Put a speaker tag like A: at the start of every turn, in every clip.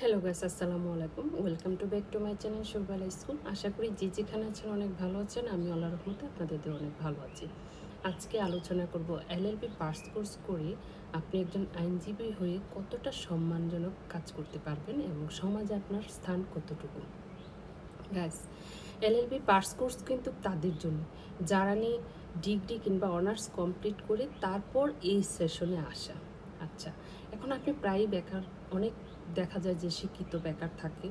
A: Hello guys, আসসালামু আলাইকুম। Welcome back to my channel Surobala school. আশা করি যে যেখানে আছেন অনেক ভালো আছেন। আমি আল্লাহর রহমতে আপনাদের দিয়ে অনেক ভালো আছি। আজকে আলোচনা করব এলএলবি পাস কোর্স করে আপনি একজন আইনজীবী হয়ে কতটা সম্মানজনক কাজ করতে পারবেন এবং সমাজে আপনার স্থান কতটুকু। গাইস, এলএলবি পাস কোর্স কিন্তু তাদের জন্য যারা নিয়ে ডিগ্রি কিংবা অনার্স কমপ্লিট করে তারপর এই সেশনে আসা। আচ্ছা, এখন আপনি প্রায়ই অনেক দেখা যায় যে শিক্ষিত বেকার থাকে,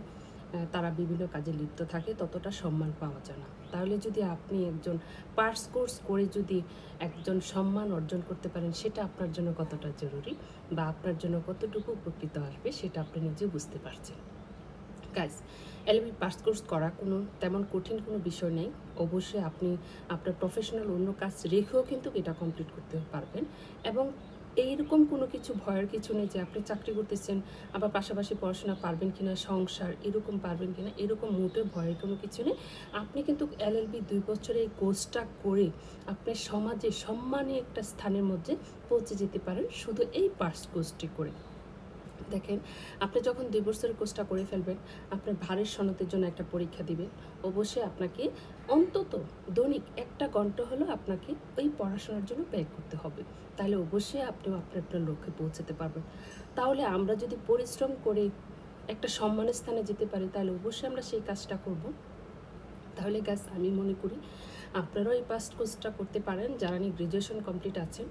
A: তারা বিভিন্ন কাজে লিপ্ত থাকে, ততটা সম্মান পাওয়া যায় না। তাহলে যদি আপনি একজন পাস কোর্স করে যদি একজন সম্মান অর্জন করতে পারেন, সেটা আপনার জন্য কতটা জরুরি বা আপনার জন্য কতটুকু উপকৃত আসবে সেটা আপনি নিজে বুঝতে পারছেন। গাইস, এলএলবি পাস কোর্স করা তেমন কঠিন কোনো বিষয় নেই। অবশ্যই আপনি আপনার প্রফেশনাল অন্য কাজ রেখেও কিন্তু এটা কমপ্লিট করতে পারবেন। এবং এইরকম কোনো কিছু ভয়ের কিছু নেই যে আপনি চাকরি করতেছেন আবার পাশাপাশি পড়াশোনা পারবেন কিনা, সংসার এরকম পারবেন কিনা, এরকম মোটে ভয়ের কোনো কিছু নেই। আপনি কিন্তু এলএলবি 2 বছরের এই কোর্সটা করে আপনার সমাজে সম্মানী একটা স্থানের মধ্যে পৌঁছে যেতে পারেন শুধু এই পাস কোর্সটি করে। দেখেন, আপনি যখন 2 বছরের কোর্সটা করে ফেলবেন, আপনার ভারের সনদের জন্য একটা পরীক্ষা দিবেন। অবশ্যই আপনাকে অন্তত দৈনিক 1 ঘন্টা হলেও আপনাকে ওই পড়াশোনার জন্য ব্যয় করতে হবে। তাহলে অবশ্যই আপনিও আপনার লক্ষ্যে পৌঁছাতে পারবেন। তাহলে আমরা যদি পরিশ্রম করে একটা সম্মানের স্থানে যেতে পারি, তাহলে অবশ্যই আমরা সেই কাজটা করব। তাহলে গাইস, আমি মনে করি আপনারাও এই পাস কোর্সটা করতে পারেন। যারা নিয়ে গ্র্যাজুয়েশন কমপ্লিট আছেন,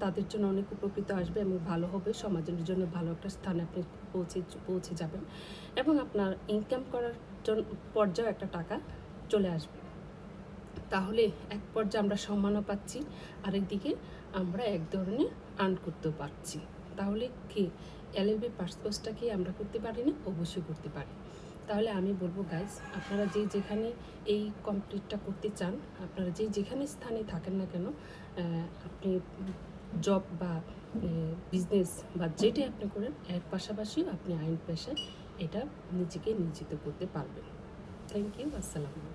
A: তাদের জন্য অনেক উপকৃত আসবে এবং ভালো হবে, সমাজের জন্য ভালো একটা স্থানে আপনি পৌঁছে যাবেন এবং আপনার ইনকাম করার জন্য পর্যায়ে একটা টাকা চলে আসবে। তাহলে এক পর্যায়ে আমরা সম্মানও পাচ্ছি, আরেকদিকে আমরা এক ধরনের আর্ন করতেও পারছি। তাহলে কি এলএলবি পাস কোর্সটা কি আমরা করতে পারি না? অবশ্যই করতে পারি। তাহলে আমি বলবো গাইস, আপনারা যেখানে এই কমপ্লিটটা করতে চান, আপনারা যেখানে স্থানে থাকেন না কেন, আপনি জব বা বিজনেস বা যেটাই আপনি করেন, এর পাশাপাশিও আপনি আইন পেশায় এটা নিজেকে নিয়োজিত করতে পারবেন। Thank you. আসসালামু আলাইকুম।